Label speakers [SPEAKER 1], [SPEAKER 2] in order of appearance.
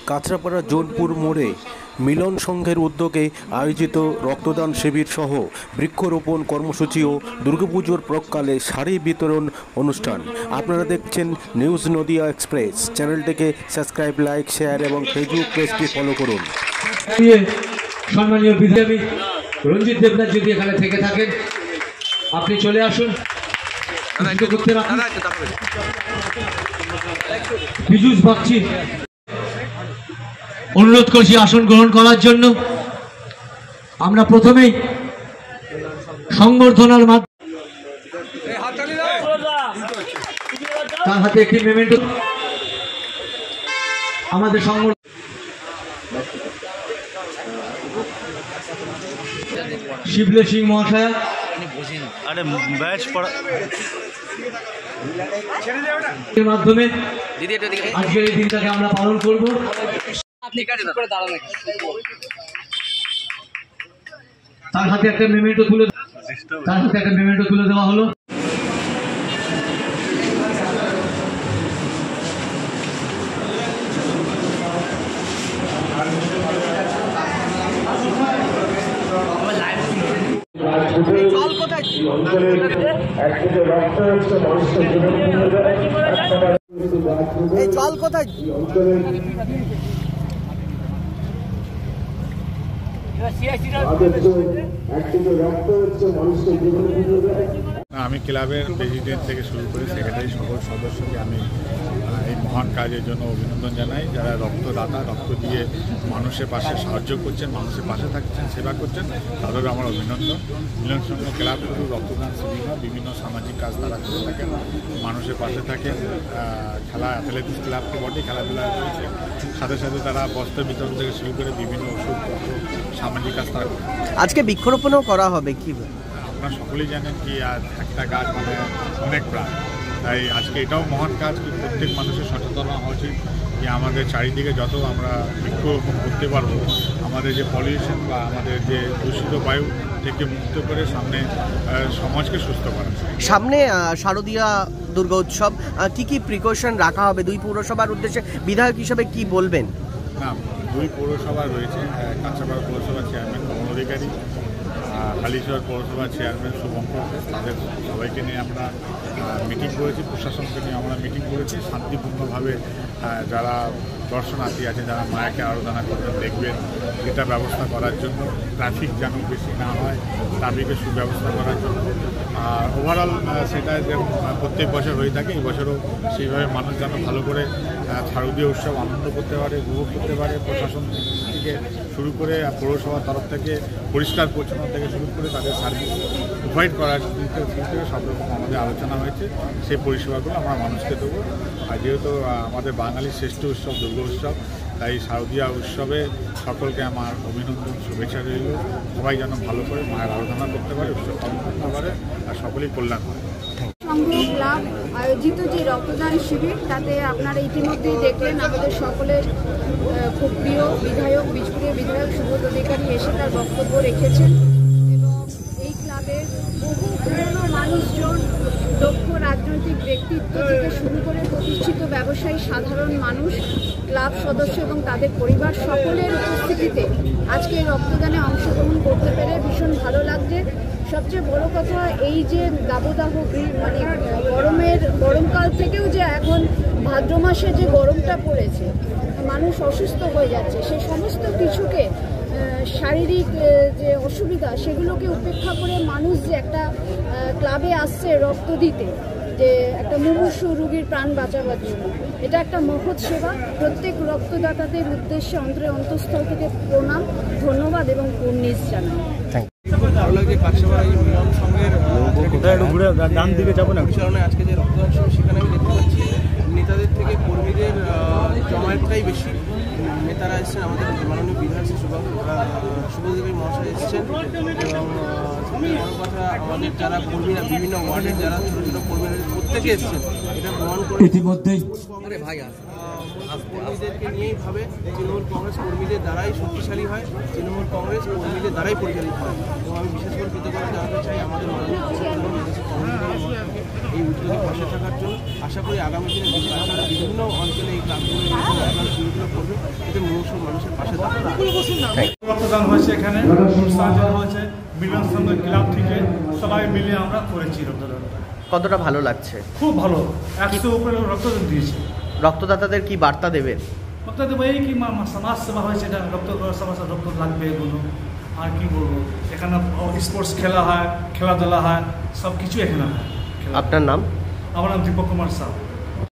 [SPEAKER 1] কাঁচরাপাড়া জোনপুর মোড়ে মিলন সংঘের উদ্যোগে আয়োজিত রক্তদান শিবির সহ বৃক্ষরোপণ কর্মসূচি ও দুর্গাপুজোর প্রাক্কালে শাড়ি বিতরণ অনুষ্ঠান। আপনারা দেখছেন নিউজ নদিয়া এক্সপ্রেস। চ্যানেলটিকে সাবস্ক্রাইব, লাইক, শেয়ার এবং ফেসবুক পেজটি ফলো করুন।
[SPEAKER 2] সম্মানীয় বিধায়ক রঞ্জিত দেবনাথ যদি এখানে থেকে থাকেন, আপনি চলে আসুন। পীযূষ বাগচি অনুরোধ করছি আসন গ্রহণ করার জন্য। আমরা প্রথমেই সংবর্ধনার মাধ্যমে তার হাতে একটি মেমেন্টো আমাদের শিবলে সিং মহাশয় মাধ্যমে আজকের এই দিনটাকে আমরা পালন করব। তার হাতে একটা মেমেন্টো তুলে দেওয়া হলো।
[SPEAKER 3] জল কোথায়?
[SPEAKER 4] আমি ক্লাবের প্রেসিডেন্ট থেকে শুরু করে সেক্রেটারি সকল সদস্যকে আমি এই মহান কাজের জন্য অভিনন্দন জানাই। যারা রক্তদাতা, রক্ত দিয়ে মানুষের পাশে সাহায্য করছেন, মানুষের পাশে থাকছেন, সেবা করছেন, তাদেরও আমার অভিনন্দন। মিলন সংঘ ক্লাব শুধু রক্তদান শিবির না, বিভিন্ন সামাজিক কাজ তারা করে থাকেন, মানুষের পাশে থাকেন। খেলা অ্যাথলেটিক্স ক্লাব তো বটেই, খেলাধুলা রয়েছে, সাথে সাথে তারা বস্ত্র বিতরণ থেকে শুরু করে বিভিন্ন ওষুধপত্র সামাজিক কাজ তারা করে।
[SPEAKER 3] আজকে বৃক্ষরোপণও করা হবে কি?
[SPEAKER 4] আপনারা সকলেই জানেন কি একটা গাছ মানে অনেক প্রাণ, তাই আজকে এটাও মহান কাজ কি প্রত্যেক মানুষের সচেতন হওয়া উচিত যে আমাদের চারিদিকে যত আমরা বৃক্ষরোপণ করতে পারবো, আমাদের যে পলিউশন বা আমাদের যে দূষিত বায়ু থেকে মুক্ত করে সামনে সমাজকে সুস্থ করা। সামনে
[SPEAKER 3] শারদীয়া দুর্গা উৎসব, কি কি প্রিকশন রাখা হবে দুই পৌরসভার উদ্দেশ্যে বিধায়ক হিসেবে কি বলবেন?
[SPEAKER 4] না, দুই পৌরসভা রয়েছে, কাঁচরাপাড়া পৌরসভার চেয়ারম্যান কমল অধিকারী, হালিশহর পৌরসভার চেয়ারম্যান শুভঙ্কর, তাদের সবাইকে নিয়ে আমরা মিটিং করেছি, প্রশাসনকে নিয়ে আমরা মিটিং করেছি। শান্তিপূর্ণভাবে যারা দর্শনার্থী আছে, যারা মায়াকে আরাধনা করবেন দেখবেন, এটা ব্যবস্থা করার জন্য, ট্রাফিক যেন বেশি না হয় ট্রাফিকের সুব্যবস্থা করার জন্য। আর ওভারঅল সেটা যেমন প্রত্যেক বছর হয়ে থাকে, এই বছরও সেইভাবে মানুষ যেন ভালো করে শারদীয় উৎসব আনন্দ করতে পারে, উপভোগ করতে পারে। প্রশাসন থেকে শুরু করে পৌরসভার তরফ থেকে পরিষ্কার পরিচ্ছন্ন থেকে শুরু করে তাদের সার্ভিস প্রোভাইড করার দিক থেকে সব রকম আমাদের আলোচনা হয়েছে। সেই পরিষেবাগুলো আমরা মানুষকে দেবো। আর যেহেতু আমাদের বাঙালির শ্রেষ্ঠ উৎসব দুর্গা উৎসব, তাই শারদীয়া উৎসবে সকলকে আমার অভিনন্দন, শুভেচ্ছা রইল। সবাই যেন ভালো করে মায়ের আরাধনা করতে পারে, উৎসব পালন করতে পারে, আর সকলেই কল্যাণ হয়।
[SPEAKER 5] সংঘ ক্লাব আয়োজিত যে রক্তদান শিবির, তাতে আপনারা ইতিমধ্যেই দেখলেন আমাদের সকলের খুব প্রিয় বিধায়ক, বীজপুরের বিধায়ক সুবোধ অধিকারী এসে তার বক্তব্য রেখেছেন। এবং এই ক্লাবের বহু পুরনো মানুষজন, দক্ষ রাজনৈতিক ব্যক্তিত্ব থেকে শুরু করে প্রতিষ্ঠিত ব্যবসায়ী, সাধারণ মানুষ, ক্লাব সদস্য এবং তাদের পরিবার সকলের উপস্থিতিতে আজকে রক্তদানে অংশগ্রহণ করতে পেরে ভীষণ ভালো লাগছে। সবচেয়ে বড় কথা, এই যে দাবদাহ মানে গরমকাল থেকেও যে এখন ভাদ্র মাসে যে গরমটা পড়েছে, মানুষ অসুস্থ হয়ে যাচ্ছে, সেই সমস্ত কিছুকে শারীরিক যে অসুবিধা সেগুলোকে উপেক্ষা করে মানুষ যে একটা ক্লাবে আসছে রক্ত দিতে, যে একটা মুমূর্ষু রোগীর প্রাণ বাঁচাবার জন্য, এটা একটা মহৎ সেবা। প্রত্যেক রক্তদাতাদের উদ্দেশ্যে অন্তঃস্থল থেকে প্রণাম, ধন্যবাদ এবং কুর্নিশ জানাই।
[SPEAKER 6] ভালো লাগে কাঁচরাপাড়া মিলন সংঘের বিশালনে আজকে যে রক্তদান শিবির, সেখানে আমি দেখতে পাচ্ছি নেতাদের থেকে কর্মীদের জমায়েতটাই বেশি। নেতারা এসেছেন, আমাদের মাননীয় বিধায়ক শুভদীকারী মহাশয় এসেছেন, এবং বড় কথা আমাদের যারা কর্মীরা বিভিন্ন ওয়ার্ডের যারা ছোটো ছোটো কর্মীরা প্রত্যেকে এসেছেন, এটা প্রমাণ করে ইতিমধ্যেই কর্মীদেরকে নিয়েই ভাবে তৃণমূল কংগ্রেস কর্মীদের দ্বারাই শক্তিশালী হয়, তৃণমূল কংগ্রেস কর্মীদের দ্বারাই পরিচালিত হয়। এবং আমি বিশেষ করে কৃতজ্ঞতা জানাতে চাই আমাদের আমাদের মাননীয় এই উদ্যোগে পাশে থাকার জন্য আশা করি আগামী দিনে তাছাড়া বিভিন্ন অঞ্চলে এই ক্লাবগুলো শুরুগুলো করবে এতে মানুষের পাশে থাকা।
[SPEAKER 7] রক্তদান হয়েছে, এখানে সার্জন হয়েছে, মিলন সংঘ ক্লাব থেকে সবাই মিলে আমরা করেছি রক্তদান।
[SPEAKER 3] কতটা ভালো লাগছে?
[SPEAKER 7] খুব ভালো, 100 উপরে রক্তদান দিয়েছে।
[SPEAKER 3] রক্তদাতাদের কি বার্তা দেবেন?
[SPEAKER 7] রক্তদান দেবো এই কি সমাজ সেবা হয়েছে, এটা রক্ত সমাজ রক্ত লাগবে এগুলো, আর কি বলবো। এখানে স্পোর্টস খেলা হয়, খেলাধুলা হয়, সব কিছু এখানে হয়।
[SPEAKER 3] আপনার নাম?
[SPEAKER 7] আমার নাম দীপক কুমার সাহা।